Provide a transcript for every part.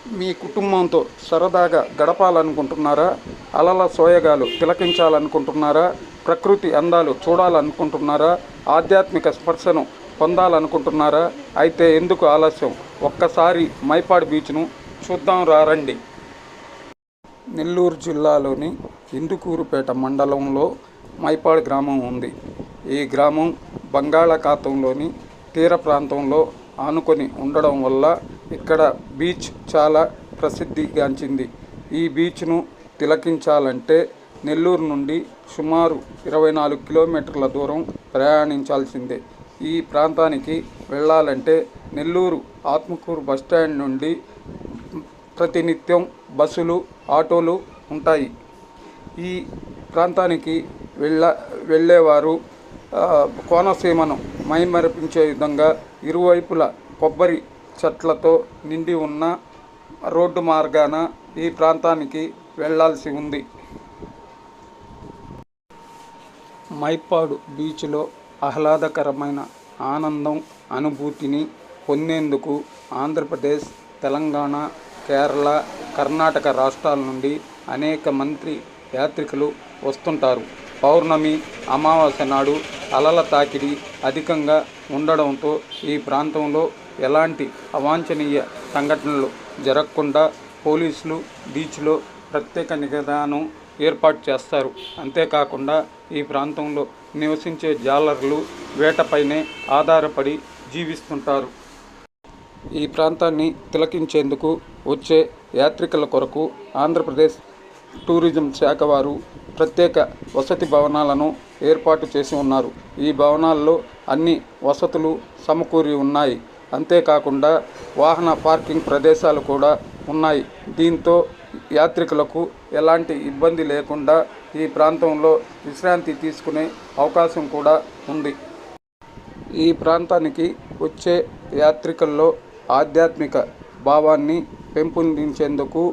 మీ కుటుంబంతో సరదాగా గడపాలనుకుంటున్నారా? అలల సోయగాలు తిలకించాలనుకుంటున్నారా? ప్రకృతి అందాలు చూడాలనుకుంటున్నారా? ఆధ్యాత్మిక స్పర్శను పొందాలనుకుంటున్నారా? అయితే ఎందుకు ఆలస్యం? ఒక్కసారి మైపాడు బీచ్ను చూద్దాం రండి. నెల్లూరు జిల్లాలోని ఇందుకూరుపేట మండలంలో మైపాడు గ్రామం ఉంది. ఈ గ్రామం బంగాళాఖాతంలోని తీర ప్రాంతంలో ఆనుకొని ఉండడం వల్ల ఇక్కడ బీచ్ చాలా ప్రసిద్ధిగాంచింది. ఈ బీచ్ను తిలకించాలంటే నెల్లూరు నుండి సుమారు 24 కిలోమీటర్ల దూరం ప్రయాణించాల్సిందే. ఈ ప్రాంతానికి వెళ్ళాలంటే నెల్లూరు ఆత్మకూరు బస్టాండ్ నుండి ప్రతినిత్యం బస్సులు, ఆటోలు ఉంటాయి. ఈ ప్రాంతానికి వెళ్ళేవారు కోనసీమను మైమరిపించే విధంగా ఇరువైపుల కొబ్బరి చెట్లతో నిండి ఉన్న రోడ్డు మార్గాన ఈ ప్రాంతానికి వెళ్ళాల్సి ఉంది. మైపాడు బీచ్లో ఆహ్లాదకరమైన ఆనందం, అనుభూతిని పొందేందుకు ఆంధ్రప్రదేశ్, తెలంగాణ, కేరళ, కర్ణాటక రాష్ట్రాల నుండి అనేక మంది యాత్రికులు వస్తుంటారు. పౌర్ణమి, అమావాస్య నాడు అలల తాకిడి అధికంగా ఉండడంతో ఈ ప్రాంతంలో ఎలాంటి అవాంఛనీయ సంఘటనలు జరగకుండా పోలీసులు బీచ్లో ప్రత్యేక నిఘాను ఏర్పాటు చేస్తారు. అంతేకాకుండా ఈ ప్రాంతంలో నివసించే జాలర్లు వేటపైనే ఆధారపడి జీవిస్తుంటారు. ఈ ప్రాంతాన్ని తిలకించేందుకు వచ్చే యాత్రికుల కొరకు ఆంధ్రప్రదేశ్ టూరిజం శాఖ వారు ప్రత్యేక వసతి భవనాలను ఏర్పాటు చేసి ఉన్నారు. ఈ భవనాల్లో అన్ని వసతులు సమకూరి ఉన్నాయి. అంతేకాకుండా వాహన పార్కింగ్ ప్రదేశాలు కూడా ఉన్నాయి. దీంతో యాత్రికులకు ఎలాంటి ఇబ్బంది లేకుండా ఈ ప్రాంతంలో విశ్రాంతి తీసుకునే అవకాశం కూడా ఉంది. ఈ ప్రాంతానికి వచ్చే యాత్రికుల్లో ఆధ్యాత్మిక భావాన్ని పెంపొందించేందుకు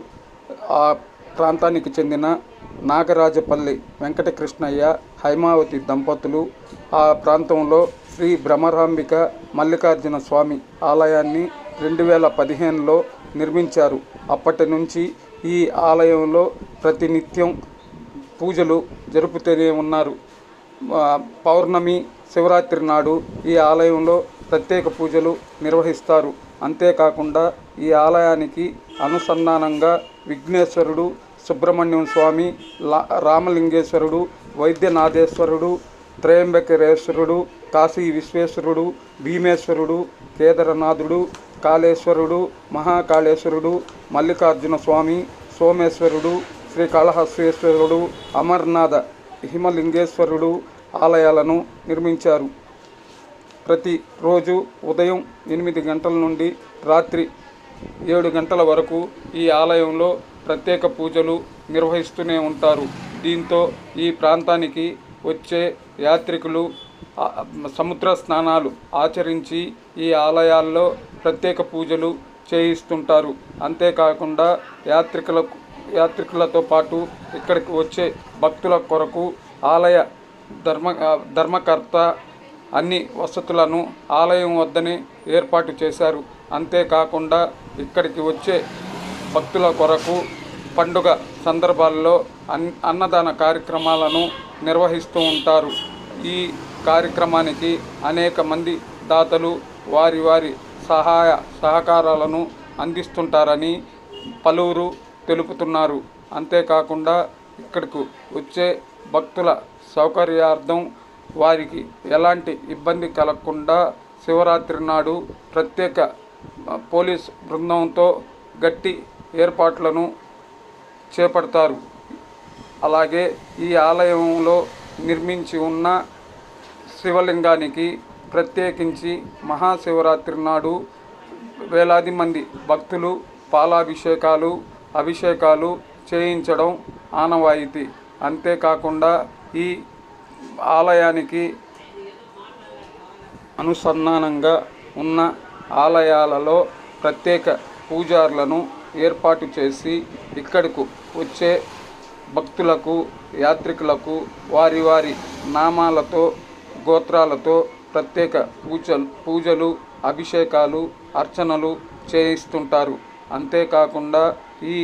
ఆ ప్రాంతానికి చెందిన నాగరాజపల్లి వెంకటకృష్ణయ్య, హైమావతి దంపతులు ఆ ప్రాంతంలో శ్రీ భ్రమరాంబిక మల్లికార్జున స్వామి ఆలయాన్ని 2015లో నిర్మించారు. అప్పటి నుంచి ఈ ఆలయంలో ప్రతినిత్యం పూజలు జరుపుతూనే ఉన్నారు. పౌర్ణమి, శివరాత్రి నాడు ఈ ఆలయంలో ప్రత్యేక పూజలు నిర్వహిస్తారు. అంతేకాకుండా ఈ ఆలయానికి అనుసంధానంగా విఘ్నేశ్వరుడు, సుబ్రహ్మణ్యం స్వామి, రామలింగేశ్వరుడు, వైద్యనాథేశ్వరుడు, త్రయంబకేశ్వరుడు, కాశీ విశ్వేశ్వరుడు, భీమేశ్వరుడు, కేదారనాథుడు, కాళేశ్వరుడు, మహాకాళేశ్వరుడు, మల్లికార్జున స్వామి, సోమేశ్వరుడు, శ్రీకాళహస్తీశ్వరుడు, అమర్నాథ హిమలింగేశ్వరుడు ఆలయాలను నిర్మించారు. ప్రతిరోజు ఉదయం 8 గంటల నుండి రాత్రి 7 గంటల వరకు ఈ ఆలయంలో ప్రత్యేక పూజలు నిర్వహిస్తూనే ఉంటారు. దీంతో ఈ ప్రాంతానికి వచ్చే యాత్రికులు సముద్ర స్నానాలు ఆచరించి ఈ ఆలయాల్లో ప్రత్యేక పూజలు చేయిస్తుంటారు. అంతేకాకుండా యాత్రికులతో పాటు ఇక్కడికి వచ్చే భక్తుల కొరకు ఆలయ ధర్మకర్త అన్ని వసతులను ఆలయం వద్దనే ఏర్పాటు చేశారు. అంతేకాకుండా ఇక్కడికి వచ్చే భక్తుల కొరకు పండుగ సందర్భాల్లో అన్నదాన కార్యక్రమాలను నిర్వహిస్తూ ఉంటారు. ఈ కార్యక్రమానికి అనేక మంది దాతలు వారి వారి సహాయ సహకారాలను అందిస్తుంటారని పలువురు తెలుపుతున్నారు. అంతేకాకుండా ఇక్కడకు వచ్చే భక్తుల సౌకర్యార్థం వారికి ఎలాంటి ఇబ్బంది కలగకుండా శివరాత్రి నాడు ప్రత్యేక పోలీస్ బృందంతో గట్టి ఏర్పాట్లను చేపడతారు. అలాగే ఈ ఆలయంలో నిర్మించి ఉన్న శివలింగానికి ప్రత్యేకించి మహాశివరాత్రి నాడు వేలాది మంది భక్తులు పాలాభిషేకాలు, అభిషేకాలు చేయించడం ఆనవాయితీ. అంతేకాకుండా ఈ ఆలయానికి అనుసంధానంగా ఉన్న ఆలయాలలో ప్రత్యేక పూజారులను ఏర్పాటు చేసి ఇక్కడకు వచ్చే భక్తులకు, యాత్రికులకు వారి వారి నామాలతో, గోత్రాలతో ప్రత్యేక పూజలు, అభిషేకాలు, అర్చనలు చేయిస్తుంటారు. అంతేకాకుండా ఈ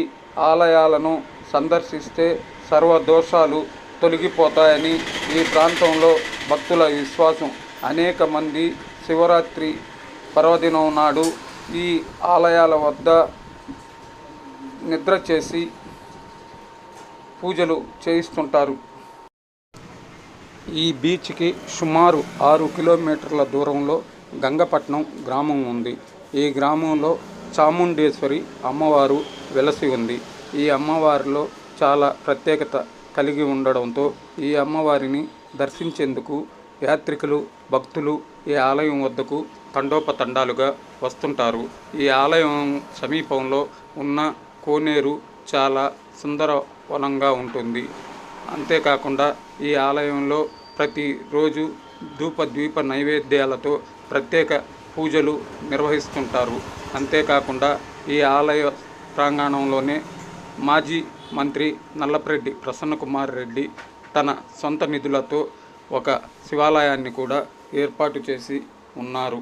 ఆలయాలను సందర్శిస్తే సర్వదోషాలు తొలగిపోతాయని ఈ ప్రాంతంలో భక్తుల విశ్వాసం. అనేక మంది శివరాత్రి పర్వదినం నాడు ఈ ఆలయాల వద్ద నిద్ర చేసి పూజలు చేయిస్తుంటారు. ఈ బీచ్కి సుమారు 6 కిలోమీటర్ల దూరంలో గంగపట్నం గ్రామం ఉంది. ఈ గ్రామంలో చాముండేశ్వరి అమ్మవారు వెలసి ఉంది. ఈ అమ్మవారిలో చాలా ప్రత్యేకత కలిగి ఉండడంతో ఈ అమ్మవారిని దర్శించేందుకు యాత్రికులు, భక్తులు ఈ ఆలయం వద్దకు తండోపతండాలుగా వస్తుంటారు. ఈ ఆలయం సమీపంలో ఉన్న కోనేరు చాలా సుందరవనంగా ఉంటుంది. అంతేకాకుండా ఈ ఆలయంలో ప్రతిరోజు ధూపద్వీప నైవేద్యాలతో ప్రత్యేక పూజలు నిర్వహిస్తుంటారు. అంతేకాకుండా ఈ ఆలయ ప్రాంగణంలోనే మాజీ మంత్రి నల్లపరెడ్డి ప్రసన్నకుమార్ రెడ్డి తన సొంత నిధులతో ఒక శివాలయాన్ని కూడా ఏర్పాటు చేసి ఉన్నారు.